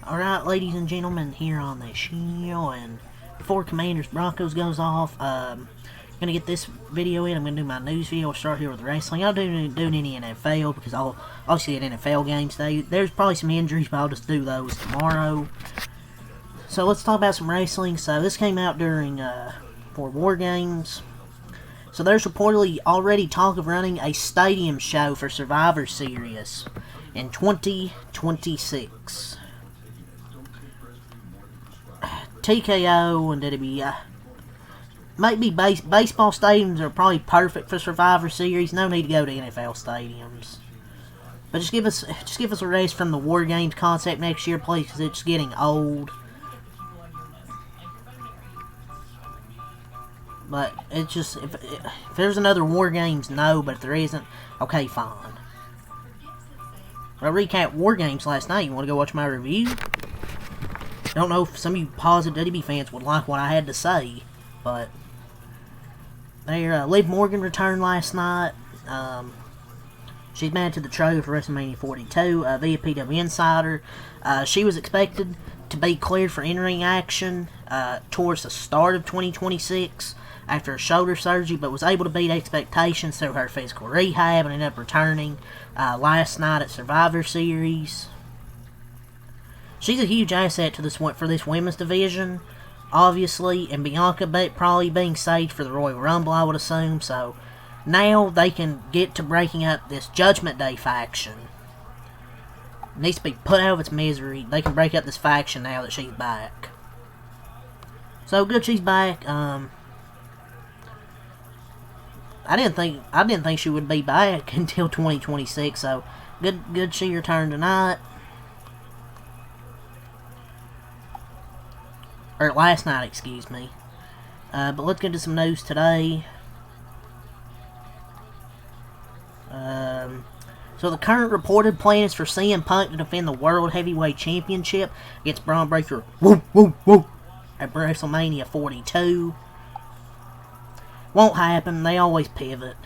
Alright, ladies and gentlemen, here on the show, and before Commanders Broncos goes off, gonna get this video in. I'm gonna do my news video. I'll start here with wrestling. I'll do any NFL because I'll see an NFL games today. There's probably some injuries, but I'll just do those tomorrow. So let's talk about some wrestling. So this came out during for War Games. So there's reportedly already talk of running a stadium show for Survivor Series in 2026. TKO and WWE. Maybe baseball stadiums are probably perfect for Survivor Series. No need to go to NFL stadiums. But just give us a race from the War Games concept next year, please, because it's getting old. But it's just if there's another War Games, no. But if there isn't, okay, fine. I recapped War Games last night. You want to go watch my review? I don't know if some of you positive WWE fans would like what I had to say, but Liv Morgan returned last night. She's been to the trailer for WrestleMania 42 via PW Insider. She was expected to be cleared for in-ring action towards the start of 2026 after a shoulder surgery, but was able to beat expectations through her physical rehab and ended up returning last night at Survivor Series. She's a huge asset to for this women's division, obviously, and Bianca probably being saved for the Royal Rumble, I would assume. So now they can get to breaking up this Judgment Day faction. It needs to be put out of its misery. They can break up this faction now that she's back. So good, she's back. I didn't think she would be back until 2026. So good she returned tonight. Or last night, excuse me. But let's get to some news today. So the current reported plan is for CM Punk to defend the World Heavyweight Championship against Braun Breaker at WrestleMania 42. Won't happen. They always pivot.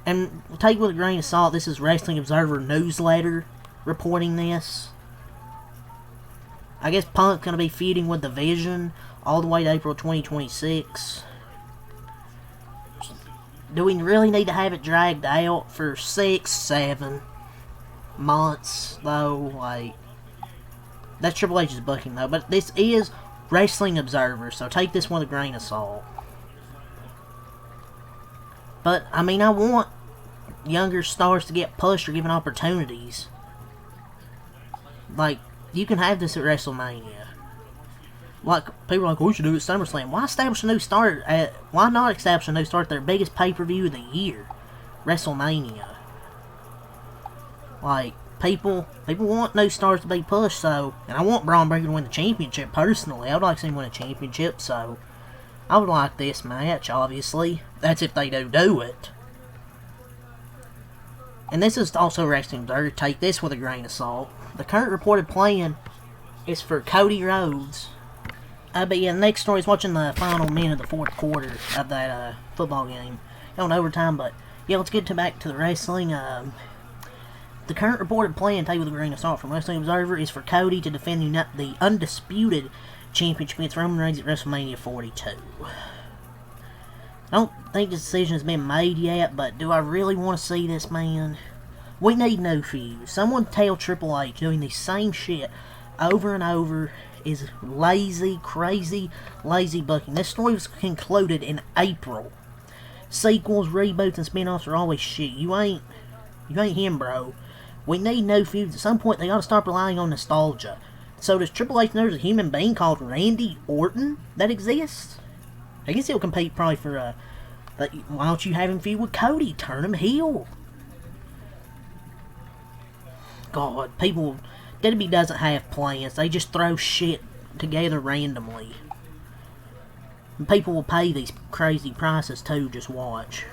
And take with a grain of salt, this is Wrestling Observer newsletter reporting this. I guess Punk's going to be feuding with The Vision all the way to April 2026. Do we really need to have it dragged out for 6-7 months, though? Like, that's Triple H's booking, though. But this is Wrestling Observer, so take this with a grain of salt. But, I mean, I want younger stars to get pushed or given opportunities. Like, you can have this at WrestleMania. Like, people are like, we should do it at SummerSlam. Why establish a new star why not establish a new star at their biggest pay-per-view of the year? WrestleMania. Like, people want new stars to be pushed, so, and I want Braun Breaker to win the championship personally. I would like to see him win a championship, so I would like this match, obviously. That's if they do it. And this is also Wrestling Observer. Take this with a grain of salt. The current reported plan is for Cody Rhodes. But yeah, the next story is watching the final minute of the fourth quarter of that football game. On overtime, but yeah, let's get back to the wrestling. The current reported plan, take with a grain of salt from Wrestling Observer, is for Cody to defend the undisputed championship against Roman Reigns at WrestleMania 42. I don't think the decision has been made yet, but do I really want to see this, man? We need no feuds. Someone tell Triple H doing the same shit over and over is lazy, crazy, lazy booking. This story was concluded in April. Sequels, reboots, and spin-offs are always shit. You ain't him, bro. We need no feuds. At some point, they gotta stop relying on nostalgia. So does Triple H know there's a human being called Randy Orton that exists? I guess he'll compete probably for, why don't you have him feud with Cody? Turn him heel. God, WWE doesn't have plans. They just throw shit together randomly. And people will pay these crazy prices too, just watch.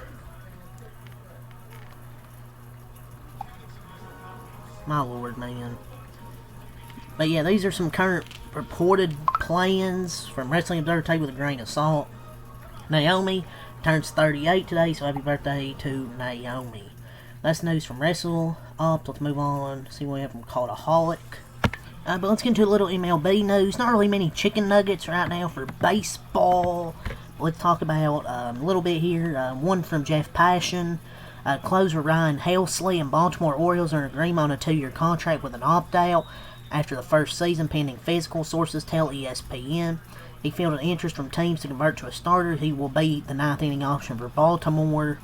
My lord, man. But yeah, these are some current reported plans from Wrestling Observer. Take with a grain of salt. Naomi turns 38 today, so happy birthday to Naomi. That's news from Wrestle Up. Let's move on. See what we have from Cultaholic. But let's get into a little MLB news. Not really many chicken nuggets right now for baseball. Let's talk about a little bit here. One from Jeff Passan. Closer Ryan Helsley and Baltimore Orioles are in agreement on a 2-year contract with an opt-out after the first season, pending physical, sources tell ESPN. He fielded interest from teams to convert to a starter. He will be the 9th inning option for Baltimore.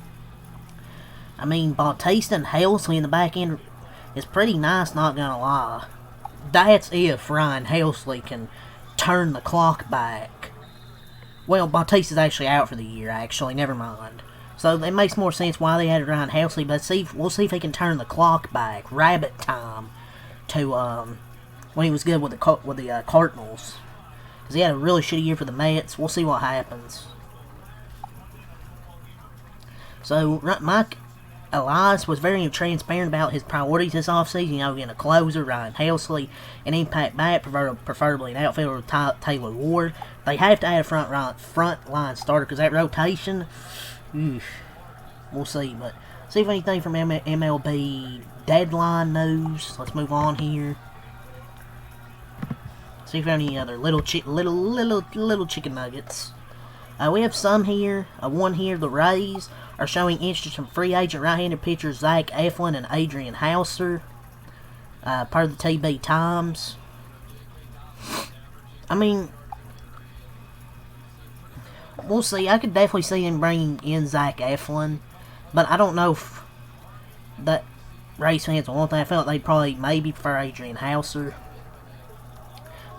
I mean, Bautista and Helsley in the back end is pretty nice, not gonna lie. That's if Ryan Helsley can turn the clock back. Well, Bautista's actually out for the year, actually. Never mind. So it makes more sense why they had Ryan Helsley, but we'll see if he can turn the clock back, rabbit time, to when he was good with the Cardinals. Because he had a really shitty year for the Mets. We'll see what happens. So, Mike Elias was very transparent about his priorities this offseason. You know, getting a closer, Ryan Helsley, an impact bat, preferably an outfielder with Taylor Ward. They have to add a front line starter because that rotation, we'll see. But see if anything from MLB deadline news. Let's move on here. See if any other little chicken nuggets. We have some here. One here. The Rays are showing interest in free agent right-handed pitchers Zach Eflin and Adrian Houser. Per the TB Times. I mean, we'll see. I could definitely see him bringing in Zach Eflin, but I don't know if that Rays fans will want that. I feel like they probably maybe prefer Adrian Houser.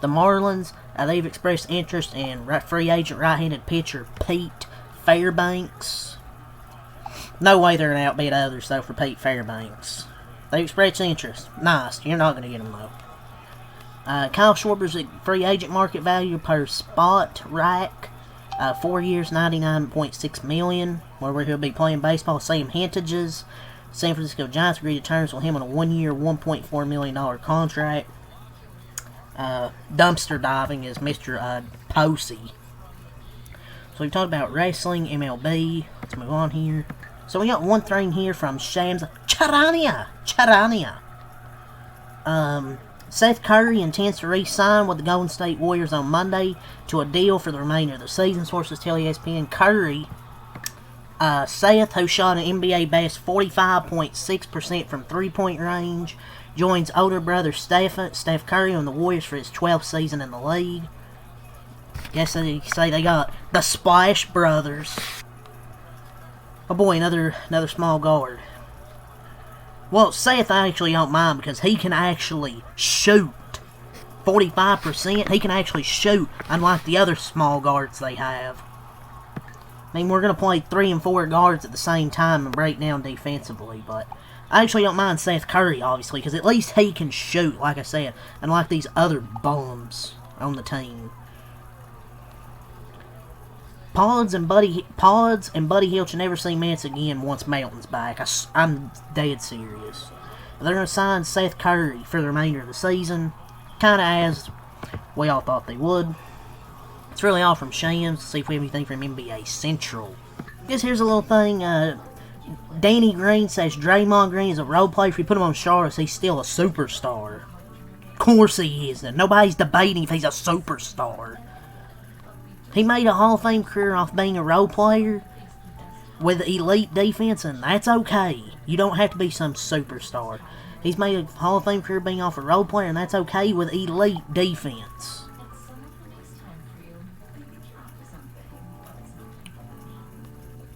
The Marlins, they've expressed interest in free agent right-handed pitcher Pete Fairbanks. No way they're going to outbid others, though, for Pete Fairbanks. They expressed interest. Nice. You're not going to get him, though. Kyle Schwarber's free agent market value per spot rack. 4 years, $99.6 million, where he'll be playing baseball. Sam Hintages. San Francisco Giants agreed to terms with him on a 1-year, $1.4 million contract. Dumpster diving is Mr. Posey. So we talked about wrestling, MLB. Let's move on here. So we got one thing here from Shams Charania. Seth Curry intends to re-sign with the Golden State Warriors on Monday to a deal for the remainder of the season. Sources tell ESPN Curry, Seth, who shot an NBA best 45.6% from three-point range, joins older brother Steph Curry on the Warriors for his 12th season in the league. Guess they say they got the Splash Brothers. Oh boy, another small guard. Well, Seth I actually don't mind because he can actually shoot. 45%, he can actually shoot, unlike the other small guards they have. I mean, we're going to play 3 and 4 guards at the same time and break down defensively, but I actually don't mind Seth Curry, obviously, because at least he can shoot, like I said, unlike these other bums on the team. Pods and Buddy Hield should never see minutes again once Melton's back. I'm dead serious. They're going to sign Seth Curry for the remainder of the season, kind of as we all thought they would. It's really all from Shams. See if we have anything from NBA Central. Guess here's a little thing. Danny Green says Draymond Green is a role player. If you put him on Charlotte, he's still a superstar. Of course he is. Nobody's debating if he's a superstar. He made a Hall of Fame career off being a role player with elite defense, and that's okay. You don't have to be some superstar. He's made a Hall of Fame career being off a role player, and that's okay with elite defense.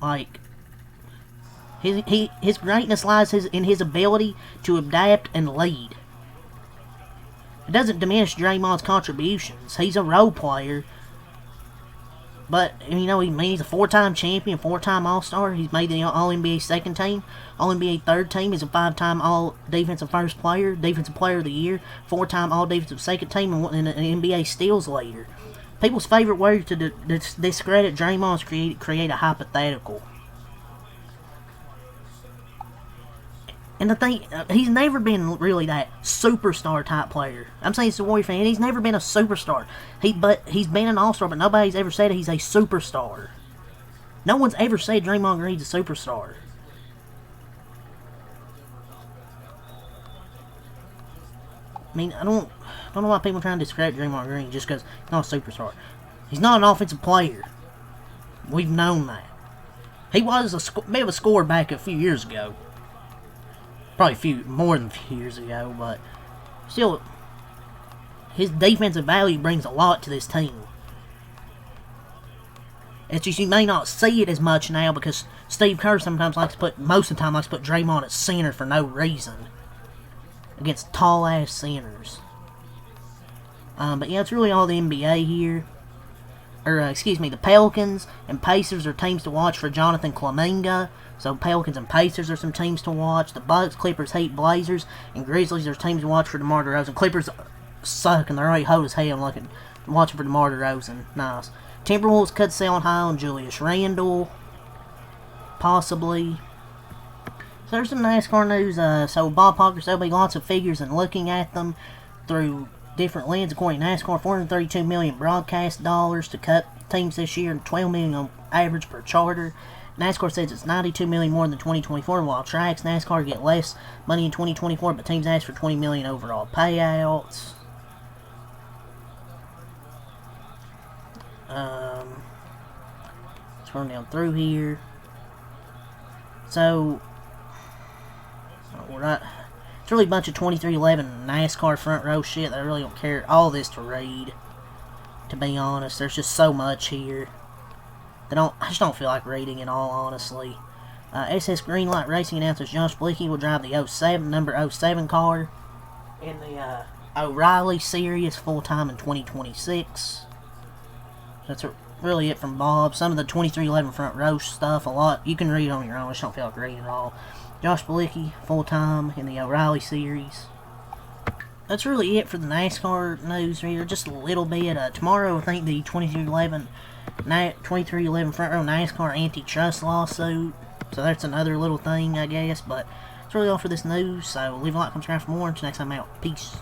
Like, his greatness lies in his ability to adapt and lead. It doesn't diminish Draymond's contributions. He's a role player. But, you know, he's a 4-time champion, 4-time All-Star. He's made the All-NBA second team. All-NBA third team. He's a 5-time All-Defensive first player, Defensive Player of the Year, 4-time All-Defensive second team, and an NBA steals leader. People's favorite word to discredit Draymond is create a hypothetical. And the thing, he's never been really that superstar type player. I'm saying he's a Warrior fan. He's never been a superstar. He's been an all-star, but nobody's ever said he's a superstar. No one's ever said Draymond Green's a superstar. I mean, I don't know why people are trying to discredit Draymond Green just because he's not a superstar. He's not an offensive player. We've known that. He was a bit of a scorer back a few years ago. Probably more than a few years ago, but still, his defensive value brings a lot to this team. It's just you may not see it as much now because Steve Kerr sometimes most of the time likes to put Draymond at center for no reason against tall ass centers. But yeah, it's really all the NBA here. The Pelicans and Pacers are teams to watch for Jonathan Kuminga. So Pelicans and Pacers are some teams to watch. The Bucks, Clippers, Heat, Blazers, and Grizzlies are teams to watch for DeMar DeRozan. Clippers suck and they're already hot as hell. Watching for DeMar DeRozan. Nice. Timberwolves could sell high on Julius Randle. Possibly. So there's some NASCAR news. So Bob Pockers, there'll be lots of figures and looking at them through different lenses. According to NASCAR, $432 million broadcast dollars to cut teams this year and $12 million on average per charter. NASCAR says it's $92 million more than 2024, while tracks NASCAR get less money in 2024, but teams ask for $20 million overall payouts. Let's run down through here. So, it's really a bunch of 2311 NASCAR front row shit that I really don't care all this to read. To be honest, there's just so much here. I just don't feel like reading it all, honestly. SS Greenlight Racing announces Josh Blicky will drive the number 07 car in the O'Reilly Series full-time in 2026. That's really it from Bob. Some of the 2311 front row stuff, a lot, you can read on your own. I just don't feel like reading it all. Josh Blicky, full-time in the O'Reilly Series. That's really it for the NASCAR news here. Just a little bit. Tomorrow, I think the 2311 front row NASCAR antitrust lawsuit. So that's another little thing, I guess. But that's really all for this news. So leave a like, subscribe for more. Until next time, I'm out. Peace.